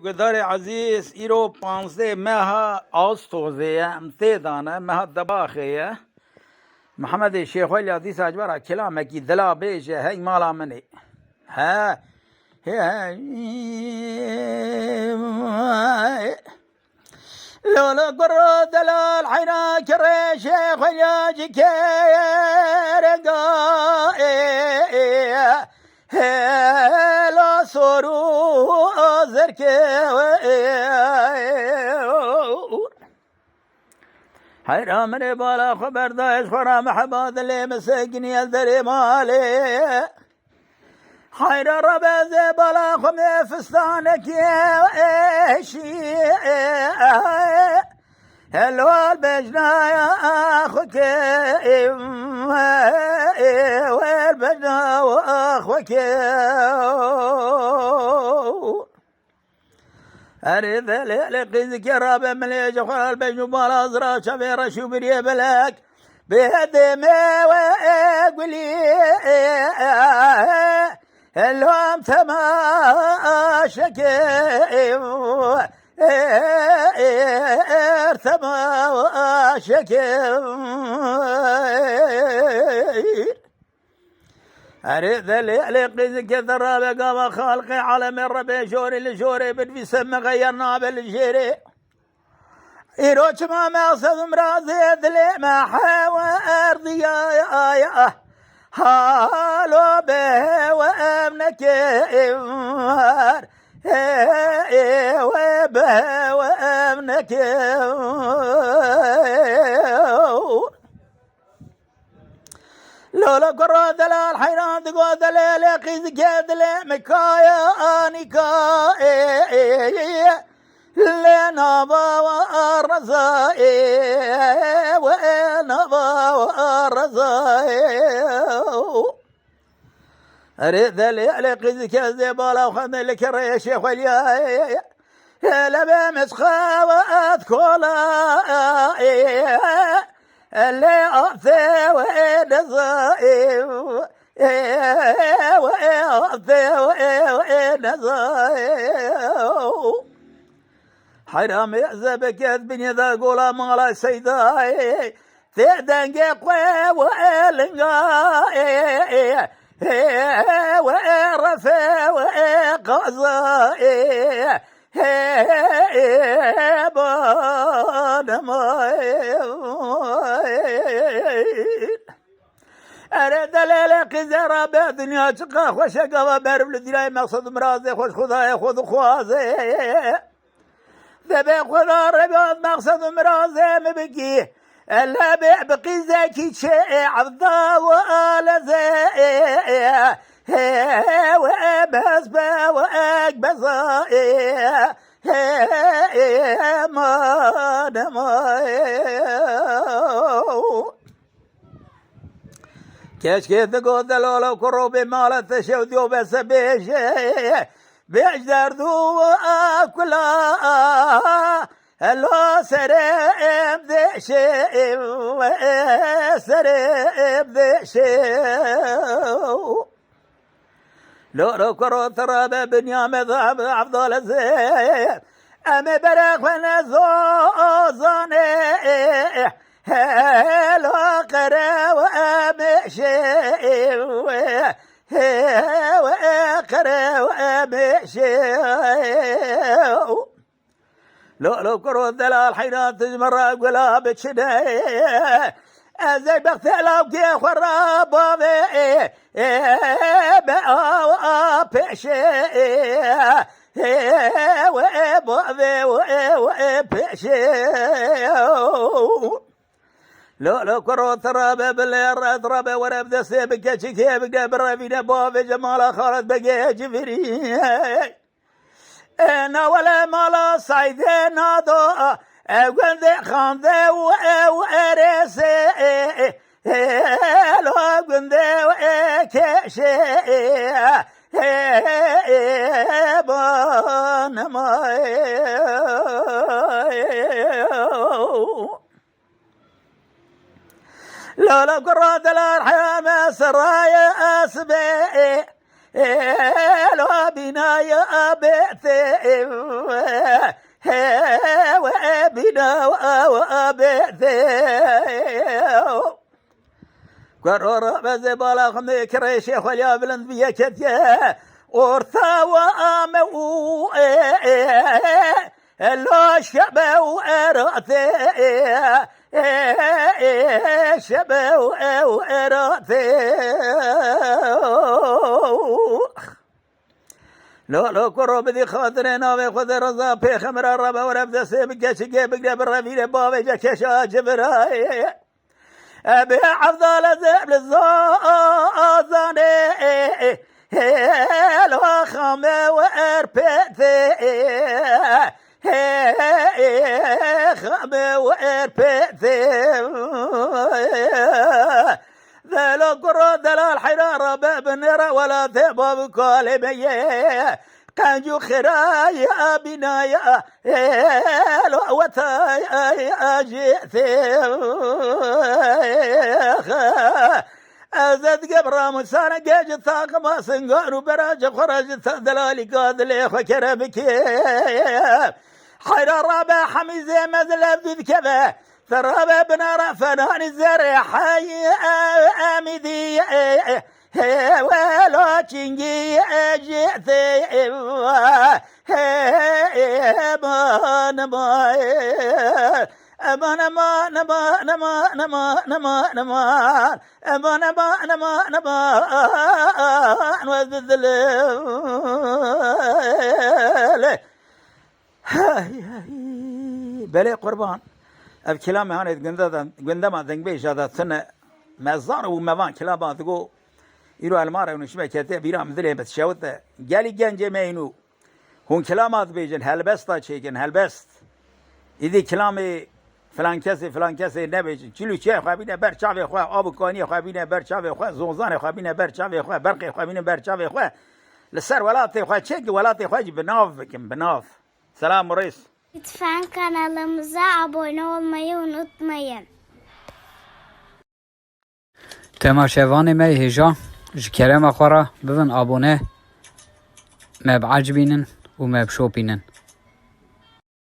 گدار عزیز ایرو 15 ماه آستوزه امتی دانه ماه دباخه محمد شیخ ولی حدیث اجبر کلامه کی دلا بیجه هی مالا منی ها لولا قرر دلال حينا كري شيخ ويا جكيرنقا لا صورو زركي حيرا من بالا خبر دايش خرا محباد اللي مسكني الدري مالي حيرا ربازي بالا خمي فستانك يا ايشي هلو البجنا يا اخوك والبجنا واخوك أريد لقيزك يا رابع مليج وخال البجن بالا زرا شفيرة شوبري بلاك بهدي ما وقولي اللهم تماشك تماشك أريد لقيزك الرابع قام خالقي على من ربي شوري لشوري بدفي سم غيرنا بالجيري إيروش ما مقصد مرازي ذلي ما حاوى أرضي هالو به وابنك وبه وابنك لولا قرى دلال حيران دقوا دلال قيزك دلال مكايا آنكا لنبا والرزاء ونبا والرزاء أريد لقيزك الزبالة وخذني لك يا شيخ وليا لبا مسخاوات كولا اللي أعطي ونزاي وأعطي ونزاي حرام يعزبك يذبني ذا قولا مالا سيداي تدنقي قوي وإلنقاي وإرفي وإقضاي بانماي أريد ليلك زرابة دنيا تقا خوشقا وبرب لدراي مقصد مرازي خوش خداي خذ خوازي ذبي خدا رباط مقصد مرازي مبكي الا بيع بقي زكي شيء عبدا والزي وابهز با واقبزا ما دماي كاش كيف تقول دلولا وكروبي مالت شوديو بس بيش دردو أكلا هلو سريب ذي شيء سريب ذي شيء لو كرو ترى بنيام ذهب أفضل الزيب أمي برق ونزوزاني هلو قرى وأمي شيء وقرى وأمشي لو كرو الدلال حين تجمر قلا بتشدي أزي بختلاو كي خراب وأبشي وأبشي لو كرو ترابة بالليل ترابة ورا بدا سيبك كيف قبر في نبوة جمال خالد بقى جفري انا ولا مالا صيدنا دو وند خان ذو وارس لو وند كشي بان ما لولا قراد الارحام سرايا اسبي لا بنايا بيتي وبنا وبيتي قرر بزبالة خمي كريشي خليا بلند بيكتي ورثا وامو لا شبه وارثي شبه وارثي لا كرو بدي خاطرنا بخذ رضا بخمر الربا وربد سيب كشكي بقرب الربيع بابي جكشا جبراي ابي عبدال زبل الزاني لا خمي واربتي خمي واربتي ذا قرى دلال حرارة باب النرى ولا ثباب كالبية كانجو خرايا بنايا وتايا جيثي أزد قبرا مسانا جاج ثاقما سنقارو براج خرج دلالي قادلي خكربك حرارة بحميزي مزلب ذي كذا ثرابا بنار فنان الزرع حي آمدي ولا تنجي أجيثي أمان ما أمان ما نما نما نما نما نما أمان ما نما نما وذل بلي قربان اف كلام هانت گندما دنگ بیش هذا سنه مزار و مبان كلام تقول يرو الماره ونشمه كته بيرام دله بس شوت قالي جنجه مينو هون كلامات بيجن هلبستا چيكن هلبست اذا كلامي فلان کسی نبیجن چلو چه خوابینه بر چاوی خوا آب کانی خوابینه بر چاوی خوا زونزان خوابینه بر چاوی خوا برق خوابینه بر چاوی خوا لسر ولات خوا چک ولات خوا بناف بکن بناف سلام رئیس Lütfen kanalımıza abone olmayı unutmayın. تماشاوان ما هجا جكرم أخرى ببن أبونه ما بعجبينن وما بشوبينن